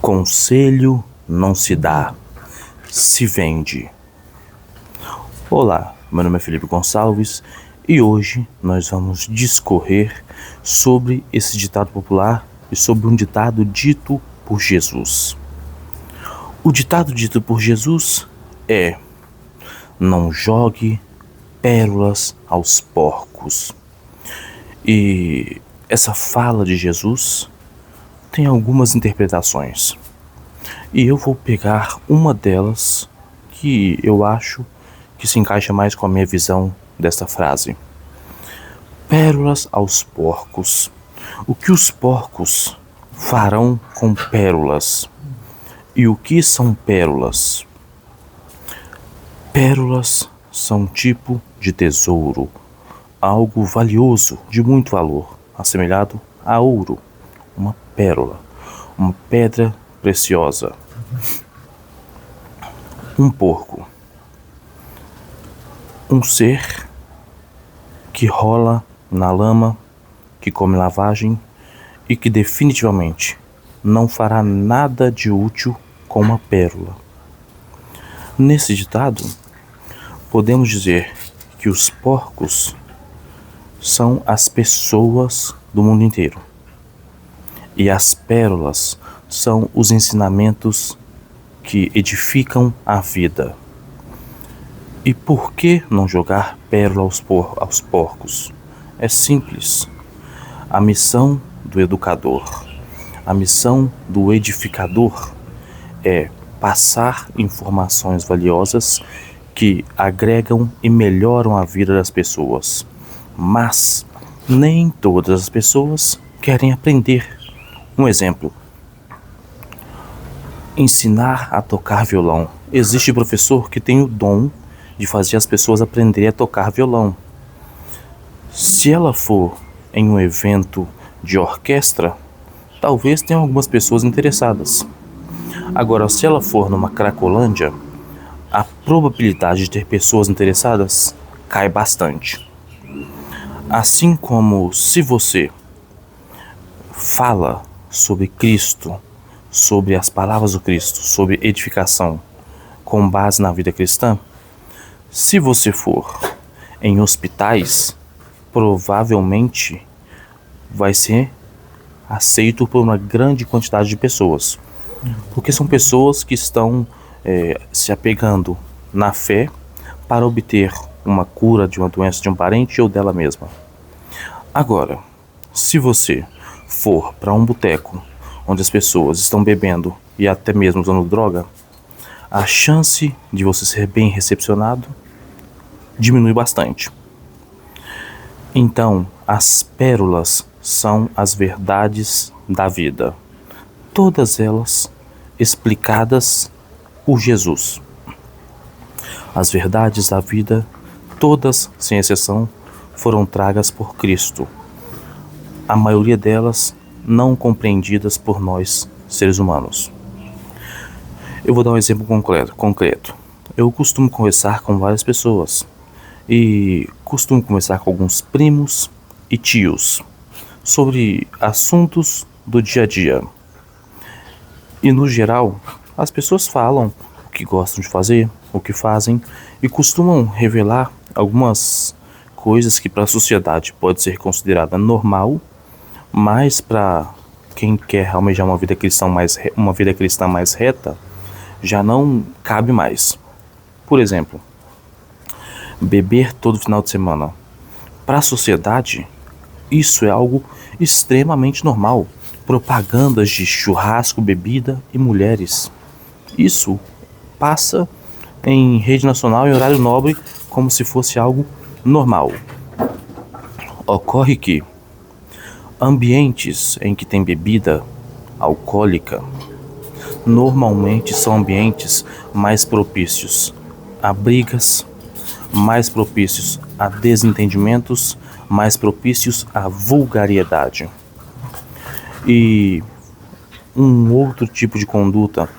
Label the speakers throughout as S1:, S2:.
S1: Conselho não se dá, se vende. Olá, meu nome é Felipe Gonçalves e hoje nós vamos discorrer sobre esse ditado popular e sobre um ditado dito por Jesus. O ditado dito por Jesus é: não jogue pérolas aos porcos. E essa fala de Jesus tem algumas interpretações. E eu vou pegar uma delas que eu acho que se encaixa mais com a minha visão desta frase. Pérolas aos porcos. O que os porcos farão com pérolas? E o que são pérolas? Pérolas são um tipo de tesouro, algo valioso, de muito valor, assemelhado a ouro, uma pérola, uma pedra preciosa. Um porco, um ser que rola na lama, que come lavagem e que definitivamente não fará nada de útil com uma pérola. Nesse ditado, podemos dizer que os porcos são as pessoas do mundo inteiro e as pérolas são os ensinamentos que edificam a vida. E por que não jogar pérola aos porcos? É simples. A missão do educador, a missão do edificador é passar informações valiosas que agregam e melhoram a vida das pessoas. Mas nem todas as pessoas querem aprender. Um exemplo: ensinar a tocar violão. Existe professor que tem o dom de fazer as pessoas aprenderem a tocar violão. Se ela for em um evento de orquestra, talvez tenha algumas pessoas interessadas. Agora, se ela for numa Cracolândia, a probabilidade de ter pessoas interessadas cai bastante. Assim como se você fala sobre Cristo, sobre as palavras do Cristo, sobre edificação com base na vida cristã, se você for em hospitais, provavelmente vai ser aceito por uma grande quantidade de pessoas, porque são pessoas que estão se apegando na fé para obter uma cura de uma doença de um parente ou dela mesma. Agora, se você for para um boteco onde as pessoas estão bebendo e até mesmo usando droga, a chance de você ser bem recepcionado diminui bastante. Então, as pérolas são as verdades da vida, todas elas explicadas por Jesus. As verdades da vida, todas, sem exceção, foram tragas por Cristo. A maioria delas não compreendidas por nós, seres humanos. Eu vou dar um exemplo concreto. Eu costumo conversar com várias pessoas e costumo conversar com alguns primos e tios sobre assuntos do dia a dia. E no geral, as pessoas falam o que gostam de fazer, o que fazem e costumam revelar algumas coisas que para a sociedade pode ser considerada normal, mas para quem quer almejar uma vida cristã mais reta, já não cabe mais. Por exemplo, beber todo final de semana. Para a sociedade, isso é algo extremamente normal. Propagandas de churrasco, bebida e mulheres. Isso passa em rede nacional em horário nobre como se fosse algo normal. Ocorre que ambientes em que tem bebida alcoólica normalmente são ambientes mais propícios a brigas, mais propícios a desentendimentos, mais propícios à vulgariedade. E um outro tipo de conduta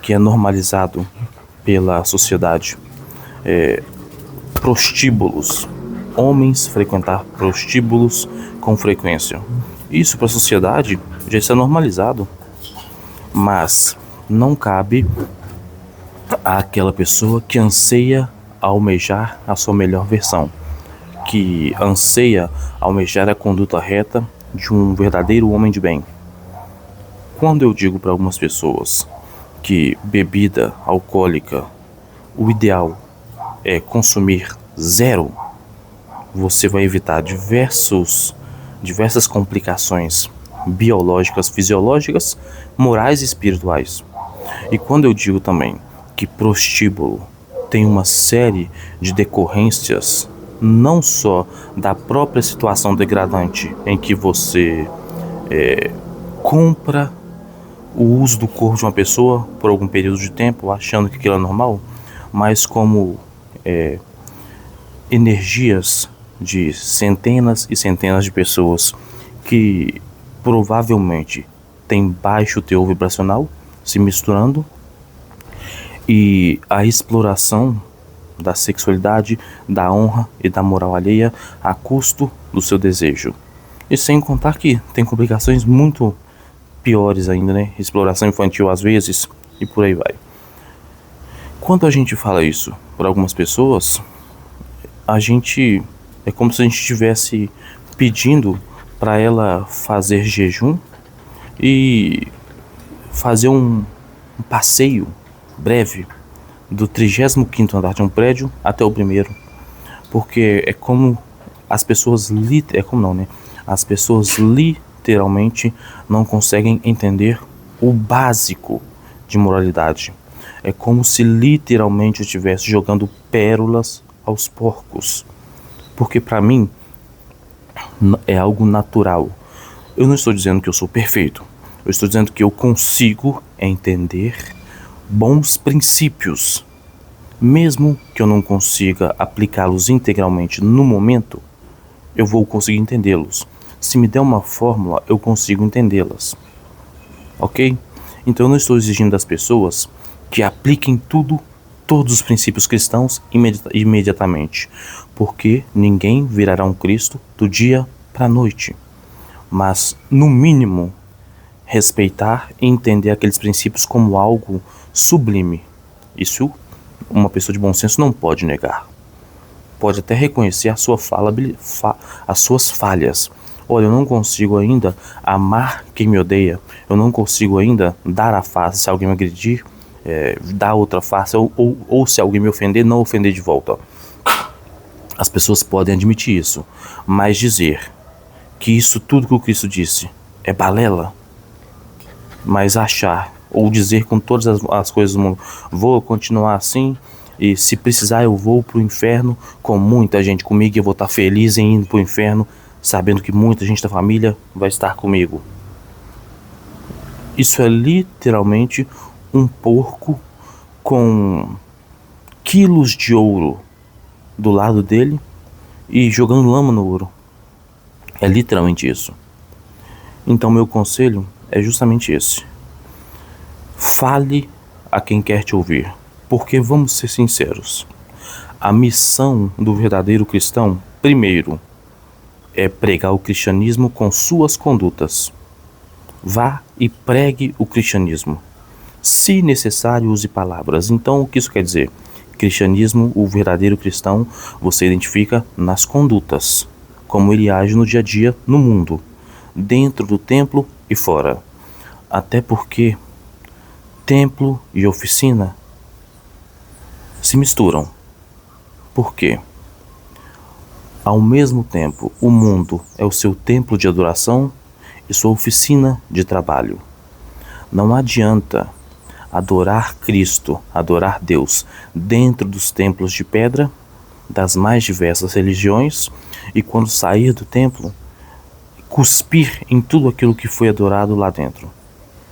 S1: que é normalizado pela sociedade é prostíbulos. Homens frequentar prostíbulos com frequência. Isso para a sociedade já está normalizado. Mas não cabe àquela pessoa que anseia almejar a sua melhor versão, que anseia almejar a conduta reta de um verdadeiro homem de bem. Quando eu digo para algumas pessoas que bebida alcoólica, o ideal é consumir zero, você vai evitar diversas complicações biológicas, fisiológicas, morais e espirituais. E quando eu digo também que prostíbulo tem uma série de decorrências, não só da própria situação degradante em que você compra o uso do corpo de uma pessoa por algum período de tempo, achando que aquilo é normal, mas como energias de centenas e centenas de pessoas que provavelmente têm baixo teor vibracional se misturando, e a exploração da sexualidade, da honra e da moral alheia a custo do seu desejo. E sem contar que tem complicações muito piores ainda, né? Exploração infantil às vezes e por aí vai. Quando a gente fala isso para algumas pessoas, é como se a gente estivesse pedindo para ela fazer jejum e fazer um passeio breve do 35º andar de um prédio até o primeiro, porque é como as pessoas As pessoas literalmente não conseguem entender o básico de moralidade. É como se literalmente eu estivesse jogando pérolas aos porcos, porque para mim é algo natural. Eu não estou dizendo que eu sou perfeito, eu estou dizendo que eu consigo entender bons princípios, mesmo que eu não consiga aplicá-los integralmente no momento, eu vou conseguir entendê-los. Se me der uma fórmula, eu consigo entendê-las, ok? Então eu não estou exigindo das pessoas que apliquem todos os princípios cristãos imediatamente, porque ninguém virará um Cristo do dia para a noite, mas no mínimo respeitar e entender aqueles princípios como algo sublime. Isso uma pessoa de bom senso não pode negar. Pode até reconhecer as suas falhas. Olha, eu não consigo ainda amar quem me odeia. Eu não consigo ainda dar a face se alguém me agredir, dar outra face, ou se alguém me ofender, não ofender de volta. As pessoas podem admitir isso, mas dizer que isso tudo que o Cristo disse é balela, mas achar ou dizer com todas as coisas do mundo, vou continuar assim, e se precisar eu vou pro inferno com muita gente comigo, e eu vou estar feliz em ir pro inferno, sabendo que muita gente da família vai estar comigo. Isso é literalmente um porco com quilos de ouro do lado dele e jogando lama no ouro. É literalmente isso. Então meu conselho é justamente esse. Fale a quem quer te ouvir, porque vamos ser sinceros, a missão do verdadeiro cristão, primeiro, é pregar o cristianismo com suas condutas. Vá e pregue o cristianismo. Se necessário, use palavras. Então, o que isso quer dizer? Cristianismo, o verdadeiro cristão, você identifica nas condutas, como ele age no dia a dia, no mundo, dentro do templo e fora. Até porque templo e oficina se misturam. Por quê? Ao mesmo tempo, o mundo é o seu templo de adoração e sua oficina de trabalho. Não adianta adorar Cristo, adorar Deus dentro dos templos de pedra das mais diversas religiões e quando sair do templo, cuspir em tudo aquilo que foi adorado lá dentro.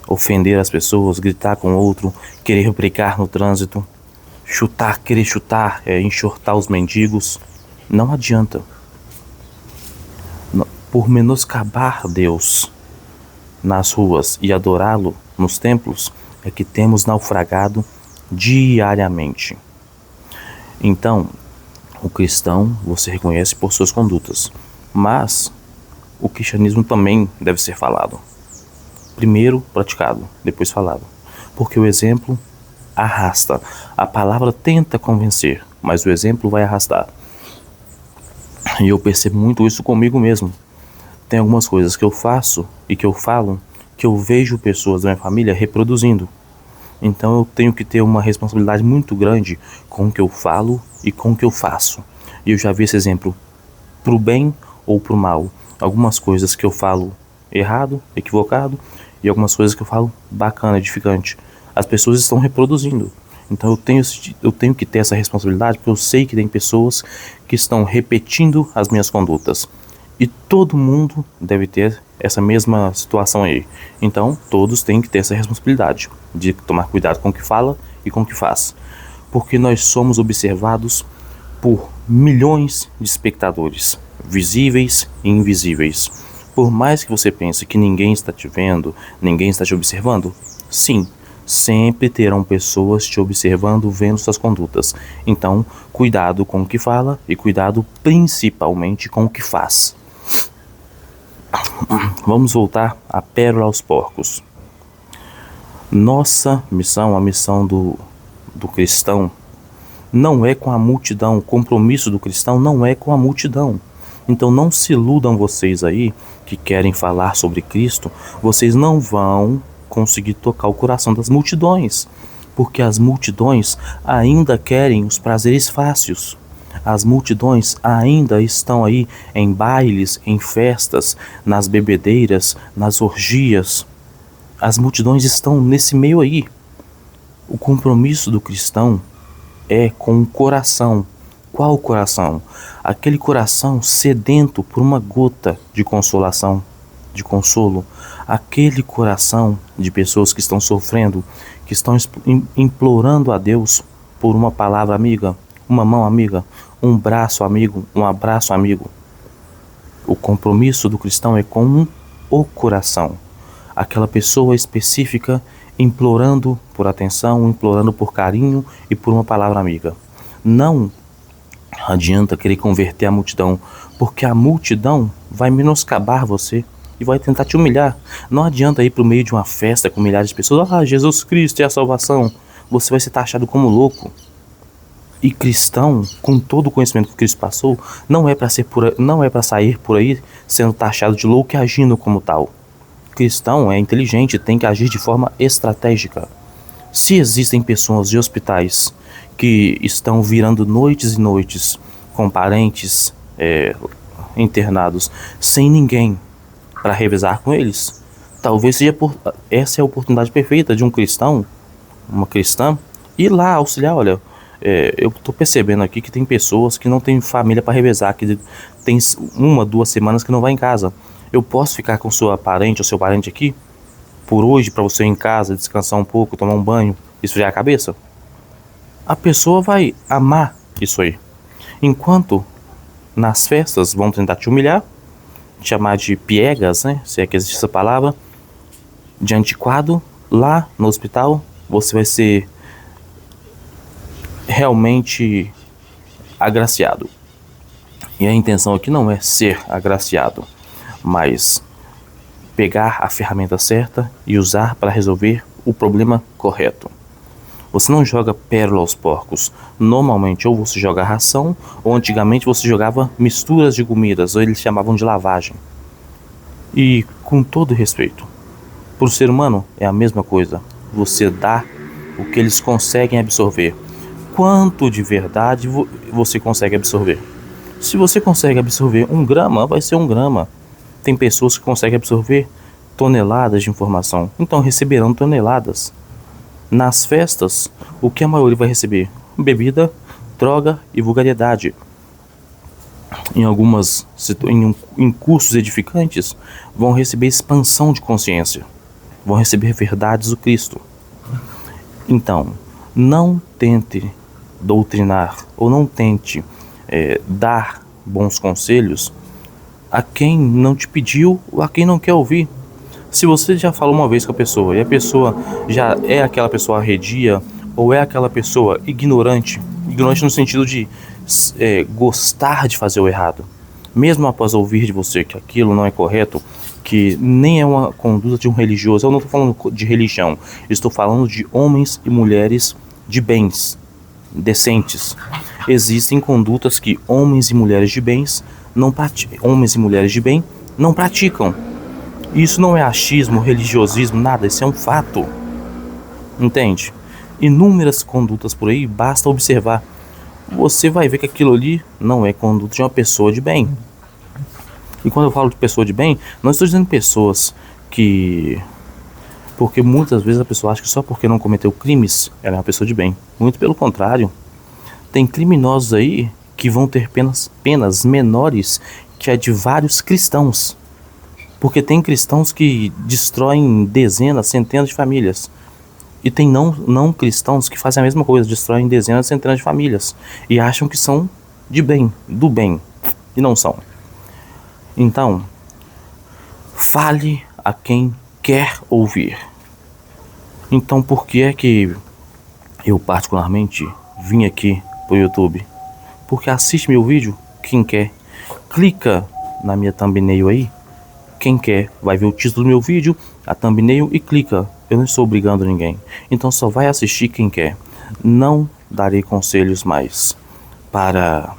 S1: Ofender as pessoas, gritar com o outro, querer brincar no trânsito, querer chutar, enxortar os mendigos. Não adianta. Por menoscabar Deus nas ruas e adorá-lo nos templos, é que temos naufragado diariamente. Então, o cristão você reconhece por suas condutas, mas o cristianismo também deve ser falado. primeiro praticado, depois falado. Porque o exemplo arrasta. A palavra tenta convencer, mas o exemplo vai arrastar. E eu percebo muito isso comigo mesmo. Tem algumas coisas que eu faço e que eu falo que eu vejo pessoas da minha família reproduzindo. Então eu tenho que ter uma responsabilidade muito grande com o que eu falo e com o que eu faço. E eu já vi esse exemplo pro bem ou pro mal. Algumas coisas que eu falo errado, equivocado, e algumas coisas que eu falo bacana, edificante. As pessoas estão reproduzindo. Então eu tenho que ter essa responsabilidade, porque eu sei que tem pessoas que estão repetindo as minhas condutas. E todo mundo deve ter essa mesma situação aí. Então todos têm que ter essa responsabilidade de tomar cuidado com o que fala e com o que faz. Porque nós somos observados por milhões de espectadores, visíveis e invisíveis. Por mais que você pense que ninguém está te vendo, ninguém está te observando, sim, sempre terão pessoas te observando, vendo suas condutas. Então, cuidado com o que fala e cuidado principalmente com o que faz. Vamos voltar à pérola aos porcos. Nossa missão, a missão do cristão, não é com a multidão. O compromisso do cristão não é com a multidão. Então não se iludam vocês aí que querem falar sobre Cristo. Vocês não vão conseguir tocar o coração das multidões, porque as multidões ainda querem os prazeres fáceis. As multidões ainda estão aí em bailes, em festas, nas bebedeiras, nas orgias. As multidões estão nesse meio aí. O compromisso do cristão é com o coração. Qual coração? Aquele coração sedento por uma gota de consolação, de consolo. Aquele coração de pessoas que estão sofrendo, que estão implorando a Deus por uma palavra amiga, uma mão amiga, um braço amigo, um abraço amigo. O compromisso do cristão é com o coração. Aquela pessoa específica implorando por atenção, implorando por carinho e por uma palavra amiga. Não adianta querer converter a multidão, porque a multidão vai menoscabar você e vai tentar te humilhar. Não adianta ir para o meio de uma festa com milhares de pessoas. Jesus Cristo é a salvação. Você vai ser taxado como louco. E cristão, com todo o conhecimento que Cristo passou, não é para sair por aí sendo taxado de louco e agindo como tal. Cristão é inteligente, tem que agir de forma estratégica. Se existem pessoas de hospitais que estão virando noites e noites com parentes internados sem ninguém para revezar com eles, talvez seja essa é a oportunidade perfeita de um cristão, uma cristã, ir lá auxiliar. Olha, eu estou percebendo aqui que tem pessoas que não têm família para revezar, que tem 1, 2 semanas que não vai em casa. Eu posso ficar com sua parente ou seu parente aqui por hoje para você ir em casa, descansar um pouco, tomar um banho, esfriar a cabeça? A pessoa vai amar isso aí. Enquanto nas festas vão tentar te humilhar, te chamar de piegas, né? Se é que existe essa palavra, de antiquado, lá no hospital você vai ser realmente agraciado. E a intenção aqui não é ser agraciado, mas pegar a ferramenta certa e usar para resolver o problema correto. Você não joga pérola aos porcos. Normalmente ou você joga ração, ou antigamente você jogava misturas de comidas, ou eles chamavam de lavagem. E com todo respeito, para o ser humano é a mesma coisa. Você dá o que eles conseguem absorver. Quanto de verdade você consegue absorver? Se você consegue absorver 1 grama, vai ser 1 grama. Tem pessoas que conseguem absorver toneladas de informação, então receberão toneladas. Nas festas, o que a maioria vai receber? Bebida, droga e vulgaridade. Em cursos edificantes, vão receber expansão de consciência, vão receber verdades do Cristo. Então, não tente doutrinar ou não tente dar bons conselhos a quem não te pediu ou a quem não quer ouvir. Se você já falou uma vez com a pessoa e a pessoa já é aquela pessoa arredia ou é aquela pessoa ignorante no sentido de gostar de fazer o errado, mesmo após ouvir de você que aquilo não é correto, que nem é uma conduta de um religioso. Eu não estou falando de religião, estou falando de homens e mulheres de bens, decentes. Existem condutas que homens e mulheres de bens não praticam, homens e mulheres de bem não praticam. Isso não é achismo, religiosismo, nada, isso é um fato. Entende? Inúmeras condutas por aí, basta observar. Você vai ver que aquilo ali não é conduta de uma pessoa de bem. E quando eu falo de pessoa de bem, não estou dizendo pessoas que... Porque muitas vezes a pessoa acha que só porque não cometeu crimes, ela é uma pessoa de bem. Muito pelo contrário. Tem criminosos aí que vão ter penas menores que a de vários cristãos. Porque tem cristãos que destroem dezenas, centenas de famílias. E tem não cristãos que fazem a mesma coisa, destroem dezenas, centenas de famílias. E acham que são de bem, do bem. E não são. Então, fale a quem quer ouvir. Então, por que é que eu particularmente vim aqui pro YouTube? Porque assiste meu vídeo quem quer. Clica na minha thumbnail aí. Quem quer vai ver o título do meu vídeo, a thumbnail e clica. Eu não estou obrigando ninguém. Então só vai assistir quem quer. Não darei conselhos mais para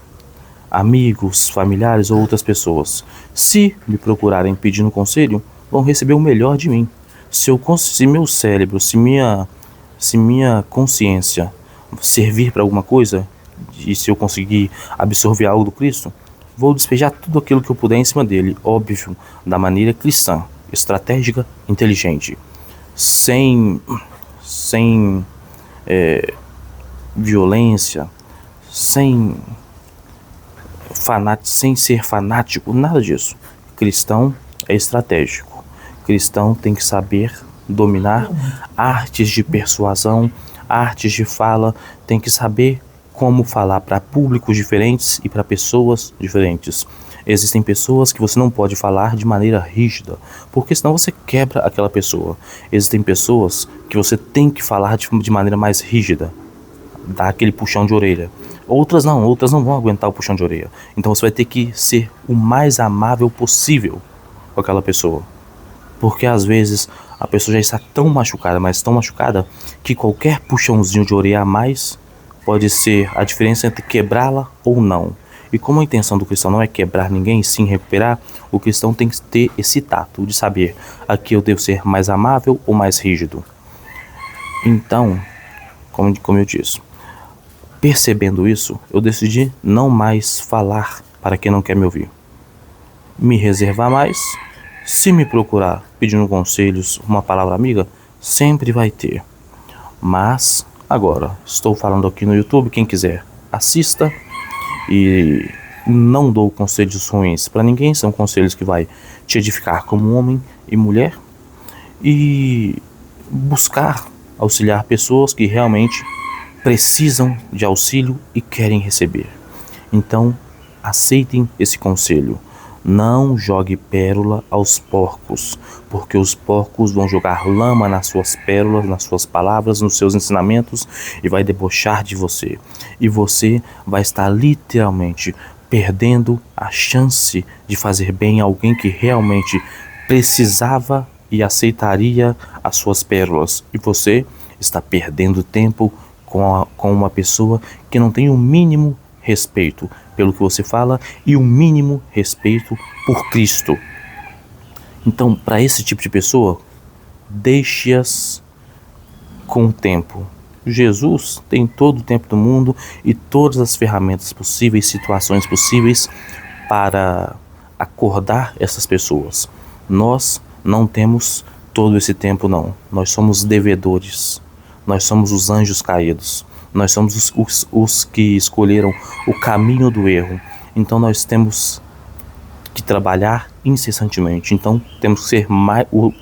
S1: amigos, familiares ou outras pessoas. Se me procurarem pedindo conselho, vão receber o melhor de mim. Se meu cérebro, se minha consciência servir para alguma coisa, e se eu conseguir absorver algo do Cristo, vou despejar tudo aquilo que eu puder em cima dele, óbvio, da maneira cristã, estratégica, inteligente, sem violência, sem ser fanático, nada disso. Cristão é estratégico. Cristão tem que saber dominar artes de persuasão, artes de fala, tem que saber como falar para públicos diferentes e para pessoas diferentes. Existem pessoas que você não pode falar de maneira rígida, porque senão você quebra aquela pessoa. Existem pessoas que você tem que falar de maneira mais rígida, dar aquele puxão de orelha. Outras não vão aguentar o puxão de orelha. Então você vai ter que ser o mais amável possível com aquela pessoa. Porque às vezes a pessoa já está tão machucada, mas tão machucada, que qualquer puxãozinho de orelha a mais pode ser a diferença entre quebrá-la ou não. E como a intenção do cristão não é quebrar ninguém, sim recuperar, o cristão tem que ter esse tato de saber: aqui eu devo ser mais amável ou mais rígido. Então, como eu disse, percebendo isso, eu decidi não mais falar para quem não quer me ouvir. Me reservar mais. Se me procurar pedindo conselhos, uma palavra amiga, sempre vai ter. Mas agora, estou falando aqui no YouTube, quem quiser assista, e não dou conselhos ruins para ninguém, são conselhos que vai te edificar como homem e mulher, e buscar auxiliar pessoas que realmente precisam de auxílio e querem receber. Então, aceitem esse conselho. Não jogue pérola aos porcos, porque os porcos vão jogar lama nas suas pérolas, nas suas palavras, nos seus ensinamentos, e vai debochar de você. E você vai estar literalmente perdendo a chance de fazer bem a alguém que realmente precisava e aceitaria as suas pérolas. E você está perdendo tempo com uma pessoa que não tem o mínimo respeito pelo que você fala e o mínimo respeito por Cristo. Então, para esse tipo de pessoa, deixe-as com o tempo. Jesus tem todo o tempo do mundo e todas as ferramentas possíveis, situações possíveis para acordar essas pessoas. Nós não temos todo esse tempo, não. Nós somos devedores. Nós somos os anjos caídos. Nós somos os que escolheram o caminho do erro. Então nós temos que trabalhar incessantemente. Então temos que ser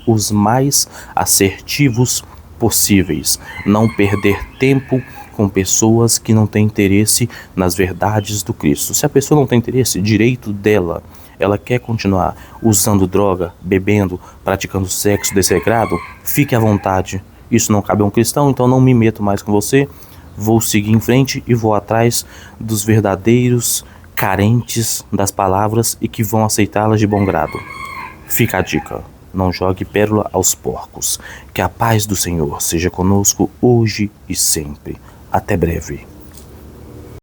S1: os mais assertivos possíveis. Não perder tempo com pessoas que não têm interesse nas verdades do Cristo. Se a pessoa não tem interesse, direito dela. Ela quer continuar usando droga, bebendo, praticando sexo desregrado, fique à vontade. Isso não cabe a um cristão, então não me meto mais com você. Vou seguir em frente e vou atrás dos verdadeiros carentes das palavras e que vão aceitá-las de bom grado. Fica a dica: não jogue pérola aos porcos. Que a paz do Senhor seja conosco hoje e sempre. Até breve.